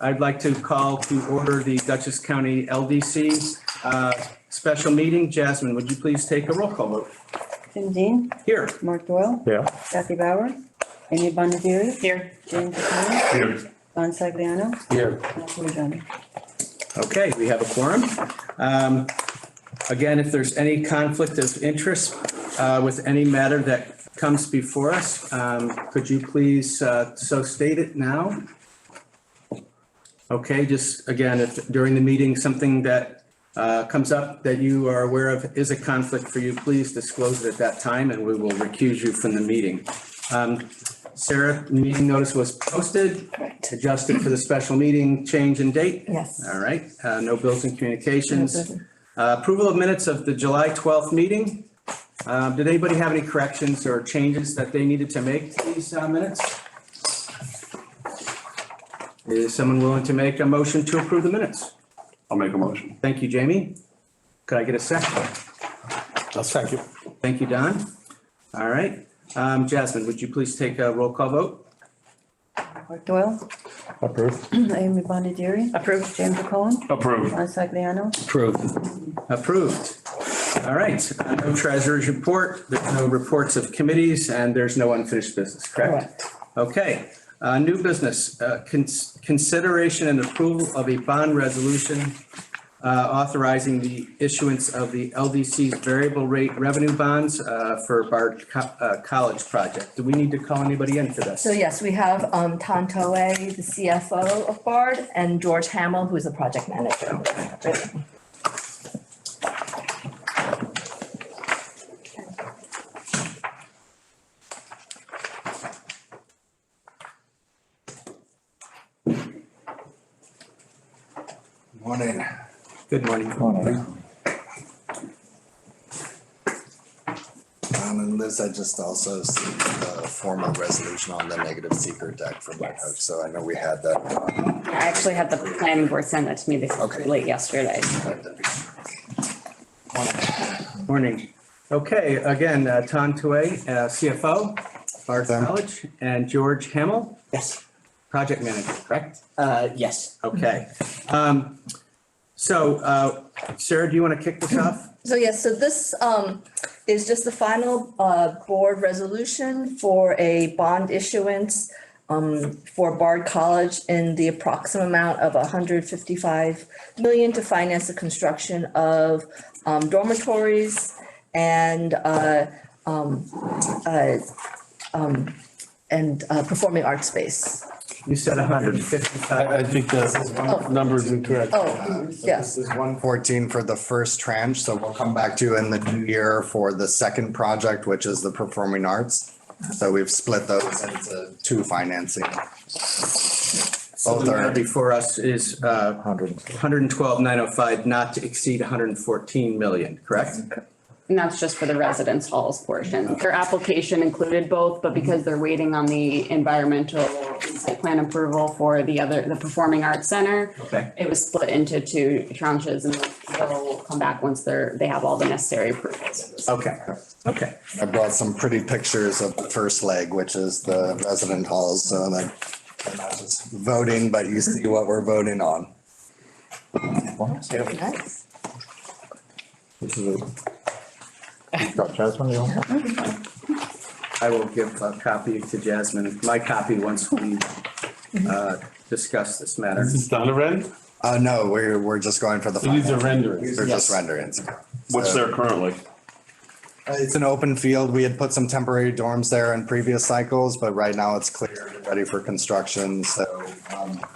I'd like to call to order the Dutchess County LDC special meeting. Jasmine, would you please take a roll call vote? Tim Dean, Here. Mark Doyle, Yeah. Kathy Bauer, Amy Bondieri. Here. James McCollum, Here. Don Sagliano, Here. Michael Johnny. Okay, we have a quorum. Again, if there's any conflict of interest with any matter that comes before us, could you please so state it now? Okay, just again, if during the meeting, something that comes up that you are aware of is a conflict for you, please disclose it at that time and we will recuse you from the meeting. Sarah, meeting notice was posted, Correct. adjusted for the special meeting, change in date? Yes. All right, no bills and communications. No bills. Approval of minutes of the July 12th meeting. Did anybody have any corrections or changes that they needed to make to these minutes? Is someone willing to make a motion to approve the minutes? I'll make a motion. Thank you, Jamie. Could I get a second? I'll second. Thank you, Don. All right. Jasmine, would you please take a roll call vote? Mark Doyle, Approved. Amy Bondieri. Approved. James McCollum, Approved. Don Sagliano. Approved. All right. No treasurer's report. There's no reports of committees and there's no unfinished business, correct? Okay. New business, consideration and approval of a bond resolution authorizing the issuance of the LDC's variable rate revenue bonds for Bard College project. Do we need to call anybody in for this? So yes, we have Tom Toe, the CFO of BARD, and George Hamill, who is the project manager. Morning. Good morning. And Liz, I just also see the formal resolution on the negative secret deck from Red Hook, so I know we had that. I actually had the planning board send that to me this Okay. late yesterday. Morning. Okay, again, Tom Touay, CFO, Bard Them. College, and George Hamill, Yes, project manager, correct? yes. Okay. Sarah, do you want to kick this off? So yes, so this is just the final board resolution for a bond issuance for Bard College in the approximate amount of $155 million to finance the construction of dormitories and performing arts space. You said 155. I think the number is incorrect. Oh, yes. This is 114 for the first tranche, so we'll come back to you in the new year for the second project, which is the performing arts. So we've split those into two financing. So Both the are, matter before us is 112,905, not to exceed 114 million, correct? And that's just for the residence halls portion. Their application included both, but because they're waiting on the environmental site plan approval for the Performing Arts Center, Okay. it was split into two tranches and they'll come back once they have all the necessary approvals. Okay, okay. I brought some pretty pictures of the first leg, which is the resident halls, so that I'm not just voting, but you see what we're voting on. Nice. This is a. Got Jasmine, you want? I will give a copy to Jasmine, my copy, once we discuss this matter. Is this done already? No, we're just going for the. So these are final. renderings. These are just Yes. renderings. What's So- there currently? It's an open field. We had put some temporary dorms there in previous cycles, but right now it's clear, ready for construction. So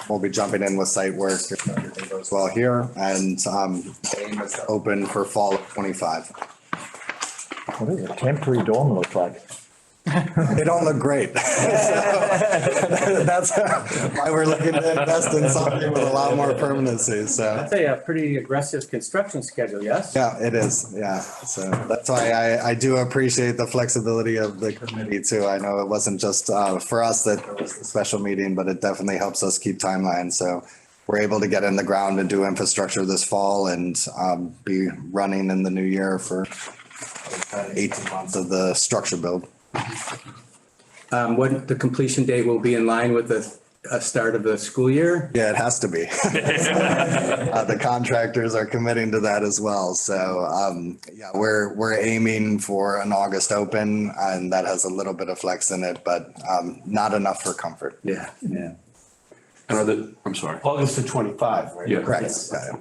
we'll be jumping in with site work if everything goes well here. And the aim is to open for fall of 25. What does a temporary dorm look like? They don't look great. That's why we're looking to invest in something with a lot more permanency, so. That's a pretty aggressive construction schedule, yes? Yeah, it is, yeah. So that's why I do appreciate the flexibility of the committee too. I know it wasn't just for us that there was a special meeting, but it definitely helps us keep timelines. So we're able to get in the ground and do infrastructure this fall and be running in the new year for 18 months of the structure build. What the completion date will be in line with the start of the school year. Yeah, it has to be. The contractors are committing to that as well. So, yeah, we're aiming for an August open, and that has a little bit of flex in it, but not enough for comfort. Yeah. And I'm sorry. August of 25, right? Yeah. Correct.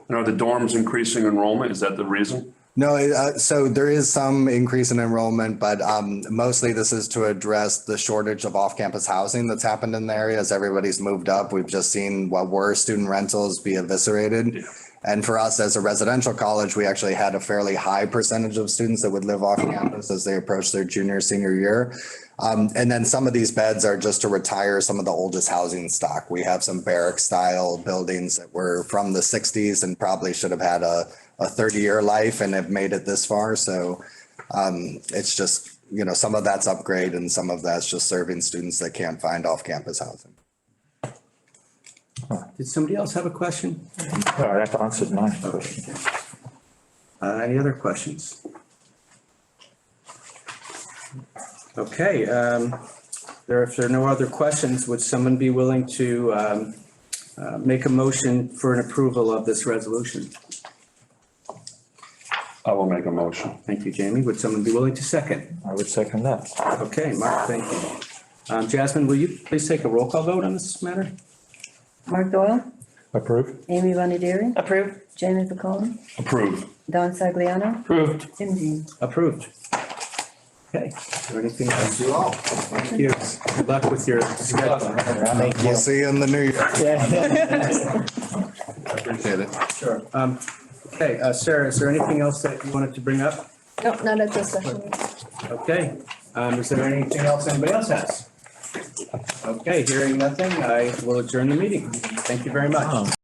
And are the dorms increasing enrollment? Is that the reason? No, so there is some increase in enrollment, but mostly this is to address the shortage of off-campus housing that's happened in the area as everybody's moved up. We've just seen what were student rentals be eviscerated. Yeah. And for us as a residential college, we actually had a fairly high percentage of students that would live off campus as they approach their junior, senior year. And then some of these beds are just to retire some of the oldest housing stock. We have some barrack style buildings that were from the 60s and probably should have had a 30-year life and have made it this far. So it's just, some of that's upgrade and some of that's just serving students that can't find off-campus housing. Did somebody else have a question? No, that answered my question. Any other questions? Okay, if there are no other questions, would someone be willing to make a motion for an approval of this resolution? I will make a motion. Thank you, Jamie. Would someone be willing to second? I would second that. Okay, Mark, thank you. Jasmine, will you please take a roll call vote on this matter? Mark Doyle, Approved? Amy Bonadiri, Approved. Jamie Picone, Approved. Don Sagliano, Approved. Tim Dean. Approved. Okay, is there anything else? You all. Thank you. Good luck with your schedule. We'll see you in the new year. Appreciate it. Sure. Okay, Sarah, is there anything else that you wanted to bring up? No, not at this session. Okay, is there anything else anybody else has? Okay, hearing nothing, I will adjourn the meeting. Thank you very much.